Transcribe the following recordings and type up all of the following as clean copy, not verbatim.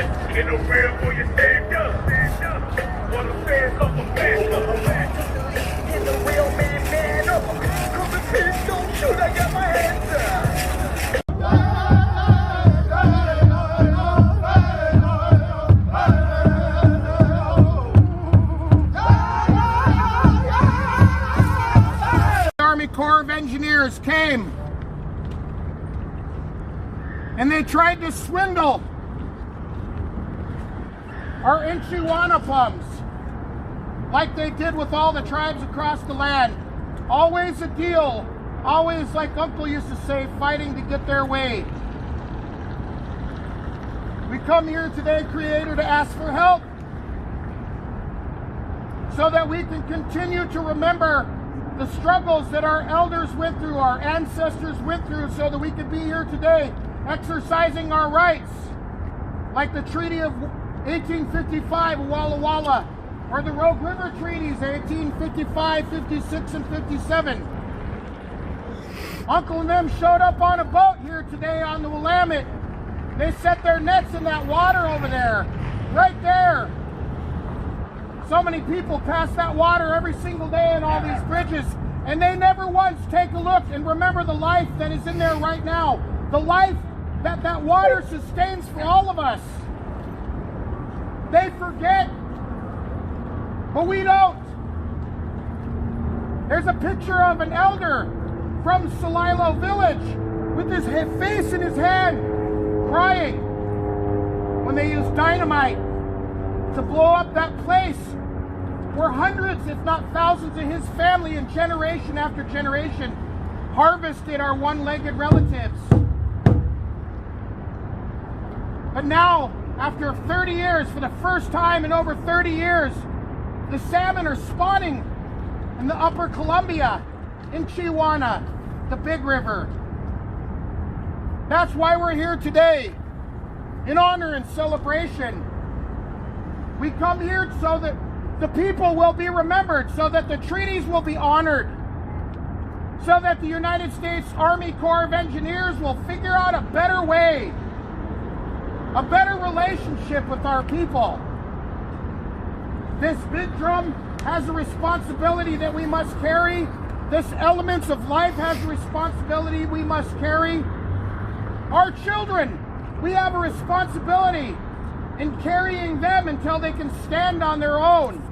In the real for you stand up. Wanna stand up for back. In the real man up. Cause the pigs don't shoot, I got my hands up. Army Corps of Engineers came and they tried to swindle our XulXiYut plums like they did with all the tribes across the land. Always a deal, always, like Uncle used to say, fighting to get their way. We come here today, Creator, to ask for help so that we can continue to remember the struggles that our elders went through, our ancestors went through, so that we could be here today exercising our rights, like the Treaty of 1855, Walla Walla, or the Rogue River Treaties, 1855, 56, and 57. Uncle and them showed up on a boat here today on the Willamette. They set their nets in that water over there, right there. So many people pass that water every single day on all these bridges, and they never once take a look and remember the life that is in there right now. The life that that water sustains for all of us. They forget, but we don't. There's a picture of an elder from Celilo village with his face in his hand, crying when they used dynamite to blow up that place where hundreds, if not thousands, of his family and generation after generation harvested our one-legged relatives. But now, after 30 years, for the first time in over 30 years, the salmon are spawning in the upper Columbia, in Chihuahua, the big river. That's why we're here today, in honor and celebration. We come here so that the people will be remembered, so that the treaties will be honored, so that the United States Army Corps of Engineers will figure out a better way, a better relationship with our people. This big drum has a responsibility that we must carry. This Elements of Life has a responsibility we must carry. Our children, we have a responsibility in carrying them until they can stand on their own.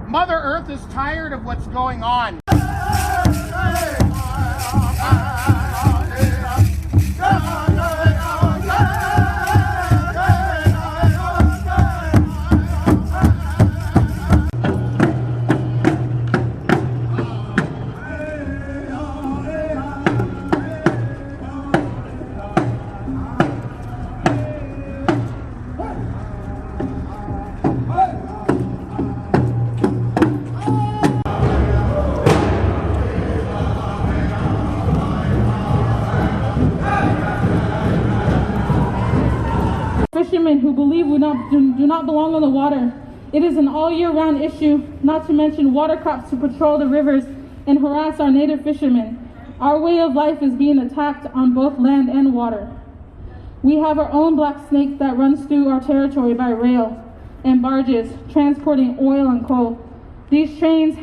Mother Earth is tired of what's going on. Fishermen who believe we do not belong on the water. It is an all-year-round issue, not to mention water cops who patrol the rivers and harass our native fishermen. Our way of life is being attacked on both land and water. We have our own black snake that runs through our territory by rail and barges, transporting oil and coal. These trains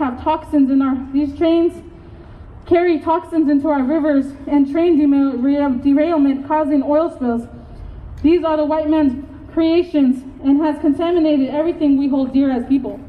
carry toxins into our rivers and train derailment, causing oil spills. These are the white man's creations and has contaminated everything we hold dear as people.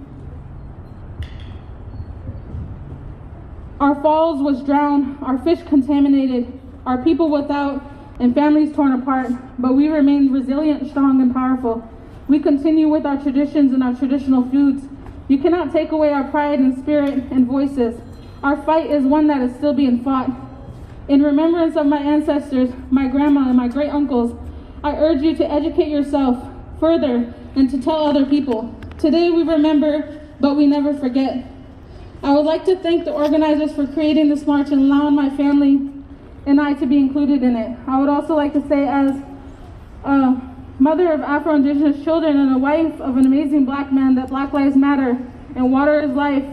Our falls was drowned, our fish contaminated, our people without, and families torn apart, but we remain resilient, strong, and powerful. We continue with our traditions and our traditional foods. You cannot take away our pride and spirit and voices. Our fight is one that is still being fought. In remembrance of my ancestors, my grandma, and my great uncles, I urge you to educate yourself further and to tell other people. Today we remember, but we never forget. I would like to thank the organizers for creating this march and allowing my family and I to be included in it. I would also like to say, as a mother of Afro-Indigenous children and a wife of an amazing black man, that Black Lives Matter and water is life.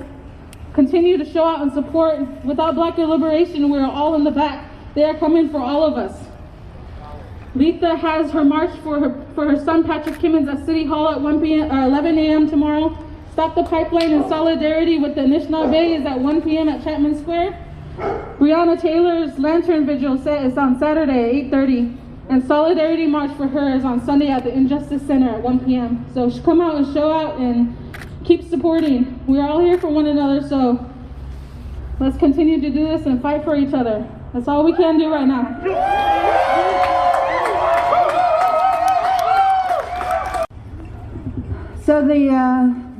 Continue to show out and support. Without Black liberation, we are all in the back. They are coming for all of us. Letha has her march for her son Patrick Kimmons at City Hall at 11 a.m. tomorrow. Stop the Pipeline in solidarity with the Anishinaabe is at 1 p.m. at Chapman Square. Breonna Taylor's Lantern Vigil is on Saturday at 8:30. And Solidarity March for her is on Sunday at the Injustice Center at 1 p.m. So come out and show out and keep supporting. We're all here for one another, so let's continue to do this and fight for each other. That's all we can do right now. So the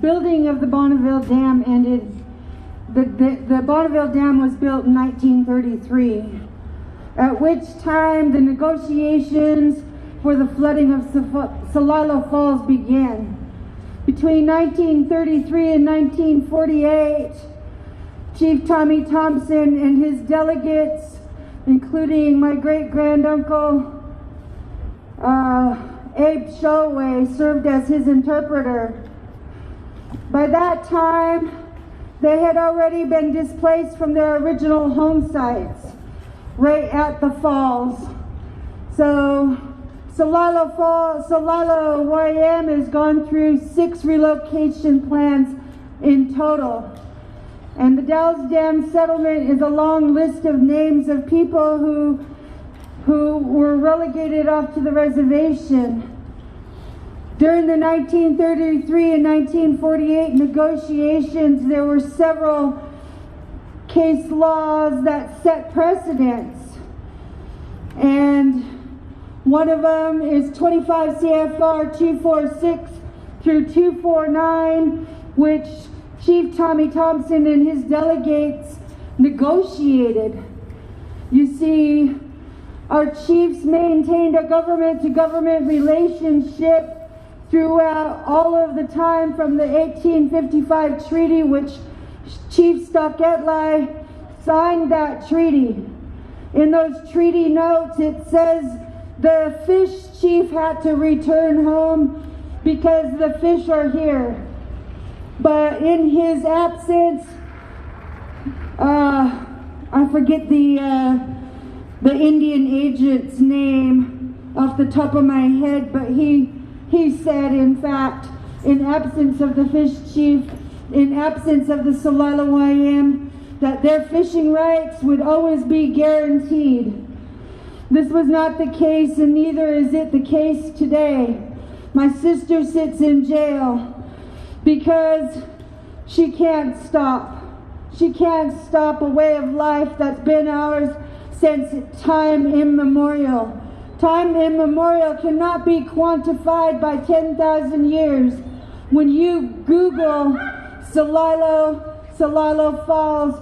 building of the Bonneville Dam ended. The Bonneville Dam was built in 1933, at which time the negotiations for the flooding of Celilo Falls began. Between 1933 and 1948, Chief Tommy Thompson and his delegates, including my great-granduncle Abe Sholway, served as his interpreter. By that time, they had already been displaced from their original home sites, right at the falls. So Celilo YM has gone through 6 relocation plans in total. And the Dalles Dam settlement is a long list of names of people who were relegated off to the reservation. During the 1933 and 1948 negotiations, there were several case laws that set precedents. And one of them is 25 CFR 246 through 249, which Chief Tommy Thompson and his delegates negotiated. You see, our chiefs maintained a government-to-government relationship throughout all of the time from the 1855 treaty, which Chief Stocketli signed that treaty. In those treaty notes, it says the fish chief had to return home because the fish are here. But in his absence, I forget the Indian agent's name off the top of my head, but he said, in fact, in absence of the fish chief, in absence of the Celilo YM, that their fishing rights would always be guaranteed. This was not the case, and neither is it the case today. My sister sits in jail because she can't stop. She can't stop a way of life that's been ours since time immemorial. Time immemorial cannot be quantified by 10,000 years. When you Google Celilo Falls,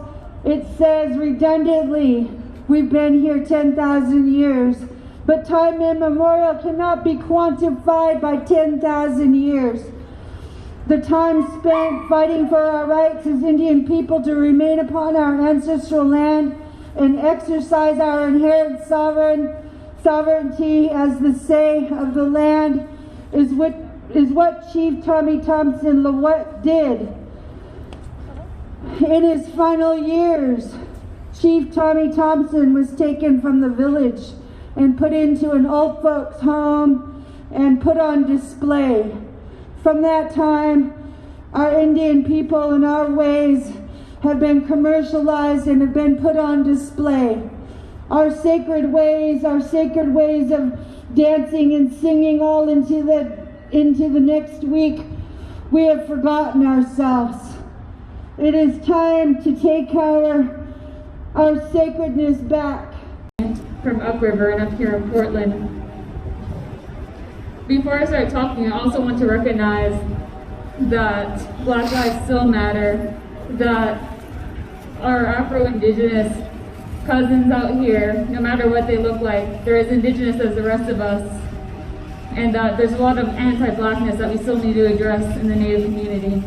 it says redundantly, we've been here 10,000 years. But time immemorial cannot be quantified by 10,000 years. The time spent fighting for our rights as Indian people to remain upon our ancestral land and exercise our inherent sovereignty as the say of the land is what Chief Tommy Thompson LeWet did. In his final years, Chief Tommy Thompson was taken from the village and put into an old folks' home and put on display. From that time, our Indian people and our ways have been commercialized and have been put on display. Our sacred ways of dancing and singing all into the next week, we have forgotten ourselves. It is time to take our sacredness back. From upriver and up here in Portland. Before I start talking, I also want to recognize that Black lives still matter, that our Afro-Indigenous cousins out here, no matter what they look like, they're as Indigenous as the rest of us, and that there's a lot of anti-Blackness that we still need to address in the Native community.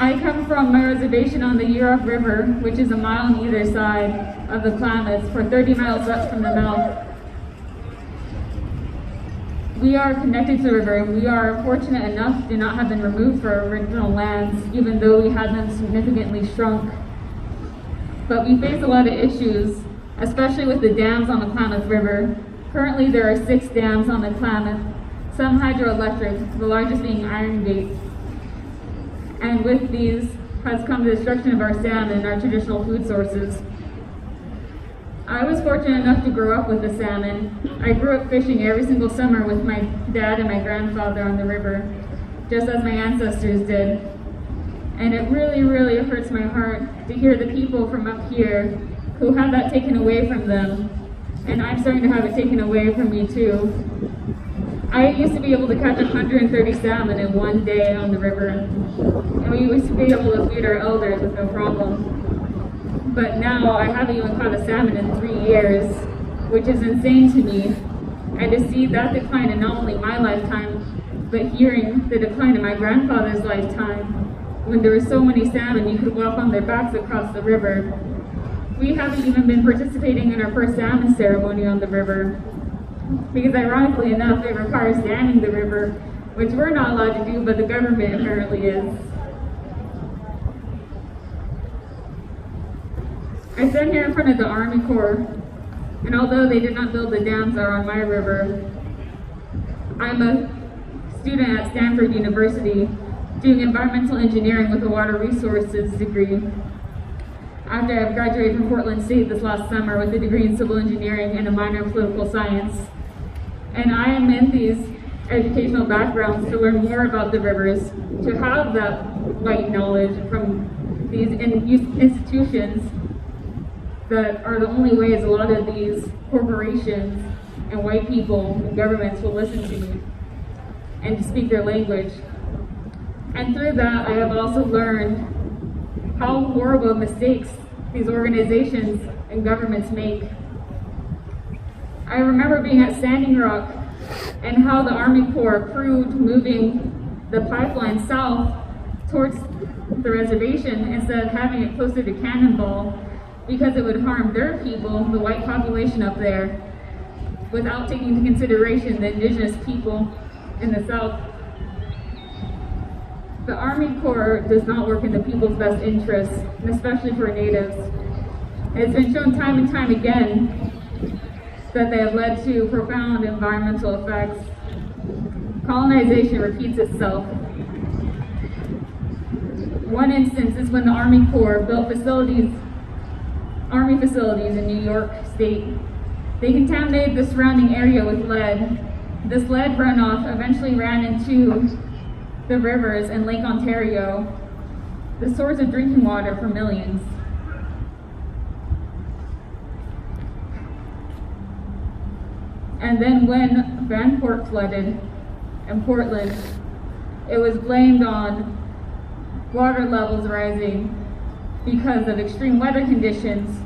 I come from my reservation on the Yurok River, which is a mile on either side of the Klamath, for 30 miles west from the mouth. We are connected to the river, and we are fortunate enough to not have been removed from our original lands, even though we had them significantly shrunk. but we face a lot of issues, especially with the dams on the Klamath River. Currently, there are 6 dams on the Klamath, some hydroelectric, the largest being Iron Gate. And with these has come the destruction of our salmon, our traditional food sources. I was fortunate enough to grow up with the salmon. I grew up fishing every single summer with my dad and my grandfather on the river, just as my ancestors did. And it really, really hurts my heart to hear the people from up here who had that taken away from them. And I'm starting to have it taken away from me too. I used to be able to catch 130 salmon in one day on the river. And we used to be able to feed our elders with no problem. But now I haven't even caught a salmon in 3 years, which is insane to me. And to see that decline in not only my lifetime, but hearing the decline in my grandfather's lifetime, when there were so many salmon you could walk on their backs across the river. We haven't even been participating in our first salmon ceremony on the river, because ironically enough, it requires damming the river, which we're not allowed to do, but the government apparently is. I stand here in front of the Army Corps, and although they did not build the dams that are on my river, I'm a student at Stanford University doing environmental engineering with a water resources degree. After I've graduated from Portland State this last summer with a degree in civil engineering and a minor in political science. And I am in these educational backgrounds to learn more about the rivers, to have that white knowledge from these institutions that are the only ways a lot of these corporations and white people and governments will listen to me and to speak their language. And through that, I have also learned how horrible mistakes these organizations and governments make. I remember being at Standing Rock and how the Army Corps approved moving the pipeline south towards the reservation instead of having it closer to Cannonball, because it would harm their people, the white population up there, without taking into consideration the indigenous people in the south. The Army Corps does not work in the people's best interests, and especially for natives. It's been shown time and time again that they have led to profound environmental effects. Colonization repeats itself. One instance is when the Army Corps built army facilities in New York State. They contaminated the surrounding area with lead. This lead runoff eventually ran into the rivers in Lake Ontario, the source of drinking water for millions. And then when Vanport flooded in Portland, it was blamed on water levels rising because of extreme weather conditions.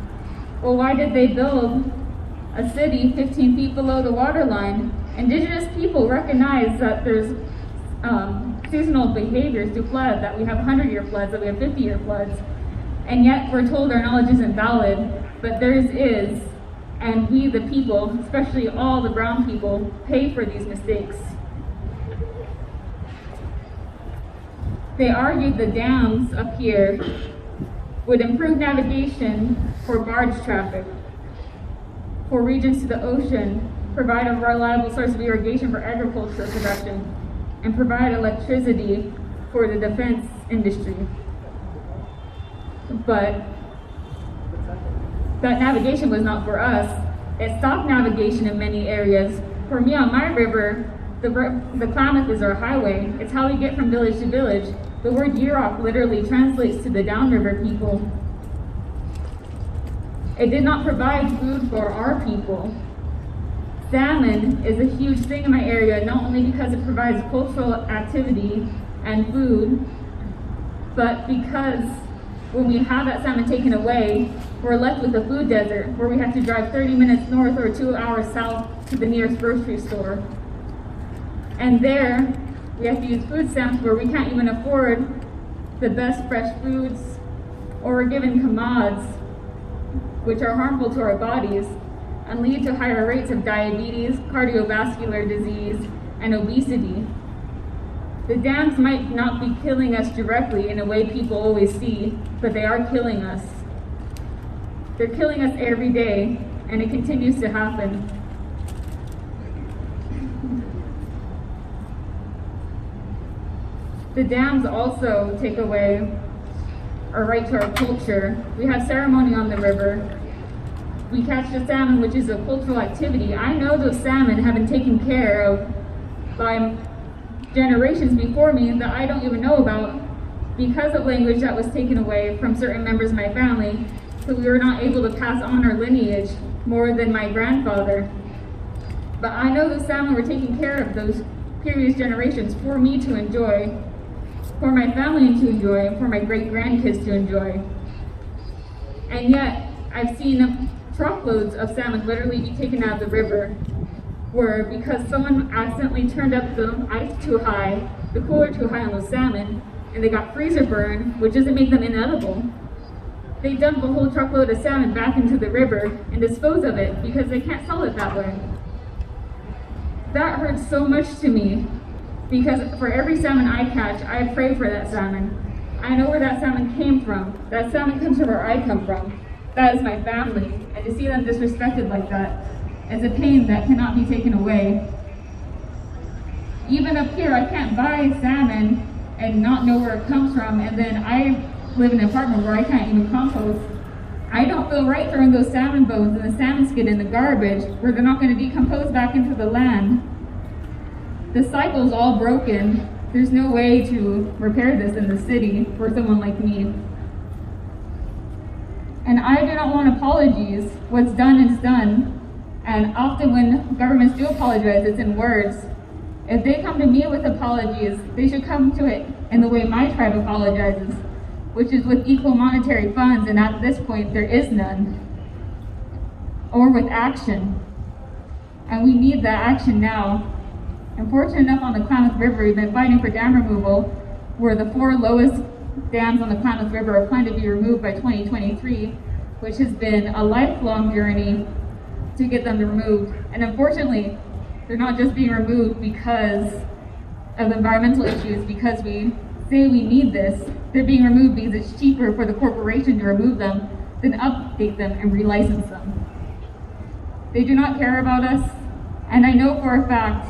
Well, why did they build a city 15 feet below the water line? Indigenous people recognize that there's seasonal behaviors to flood, that we have 100-year floods, that we have 50-year floods, and yet we're told our knowledge isn't valid, but theirs is, and we, the people, especially all the brown people, pay for these mistakes. They argued the dams up here would improve navigation for barge traffic, for regions to the ocean, provide a reliable source of irrigation for agricultural production, and provide electricity for the defense industry. But that navigation was not for us. It stopped navigation in many areas. For me on my river, the Klamath is our highway. It's how we get from village to village. The word Yurok literally translates to the downriver people. It did not provide food for our people. Salmon is a huge thing in my area, not only because it provides cultural activity and food, but because when we have that salmon taken away, we're left with a food desert where we have to drive 30 minutes north or 2 hours south to the nearest grocery store. And there, we have to use food stamps where we can't even afford the best fresh foods, or we're given commodities, which are harmful to our bodies and lead to higher rates of diabetes, cardiovascular disease, and obesity. The dams might not be killing us directly in a way people always see, but they are killing us. They're killing us every day, and it continues to happen. The dams also take away our right to our culture. We have ceremony on the river. We catch the salmon, which is a cultural activity. I know those salmon have been taken care of by generations before me that I don't even know about because of language that was taken away from certain members of my family, so we were not able to pass on our lineage more than my grandfather. But I know the salmon were taking care of those previous generations for me to enjoy, for my family to enjoy, and for my great-grandkids to enjoy. And yet, I've seen truckloads of salmon literally be taken out of the river, where because someone accidentally turned up the ice too high, the cooler too high on those salmon, and they got freezer burn, which doesn't make them inedible. They dump a whole truckload of salmon back into the river and dispose of it because they can't sell it that way. That hurts so much to me because for every salmon I catch, I pray for that salmon. I know where that salmon came from. That salmon comes from where I come from. That is my family. And to see them disrespected like that is a pain that cannot be taken away. Even up here, I can't buy salmon and not know where it comes from, and then I live in an apartment where I can't even compost. I don't feel right throwing those salmon bones and the salmon skin in the garbage where they're not going to decompose back into the land. The cycle's all broken. There's no way to repair this in the city for someone like me. And I do not want apologies. What's done is done. And often when governments do apologize, it's in words. If they come to me with apologies, they should come to it in the way my tribe apologizes, which is with equal monetary funds, and at this point there is none. Or with action. And we need that action now. And fortunate enough on the Klamath River, we've been fighting for dam removal, where the 4 lowest dams on the Klamath River are planned to be removed by 2023, which has been a lifelong journey to get them removed. And unfortunately, they're not just being removed because of environmental issues, because we say we need this. They're being removed because it's cheaper for the corporation to remove them than update them and relicense them. They do not care about us, and I know for a fact,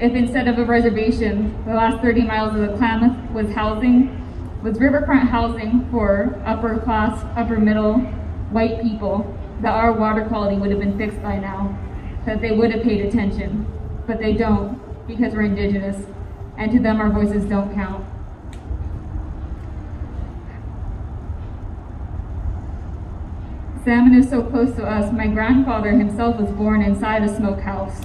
if instead of a reservation, the last 30 miles of the Klamath was riverfront housing for upper class, upper middle, white people, that our water quality would have been fixed by now, that they would have paid attention, but they don't because we're indigenous, and to them our voices don't count. Salmon is so close to us. My grandfather himself was born inside a smokehouse,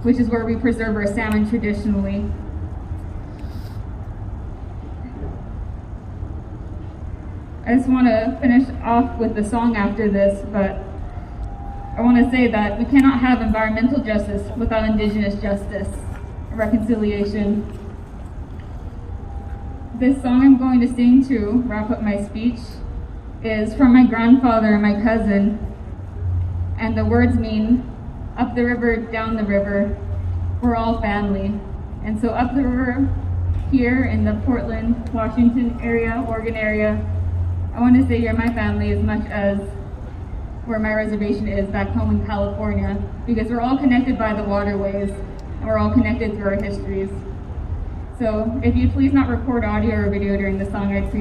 which is where we preserve our salmon traditionally. I just want to finish off with the song after this, but I want to say that we cannot have environmental justice without indigenous justice, reconciliation. This song I'm going to sing to wrap up my speech is from my grandfather and my cousin, and the words mean, up the river, down the river, we're all family. And so up the river, here in the Portland, Washington area, Oregon area, I want to say you're my family as much as where my reservation is back home in California, because we're all connected by the waterways, and we're all connected through our histories. So if you'd please not record audio or video during the song, I'd appreciate it.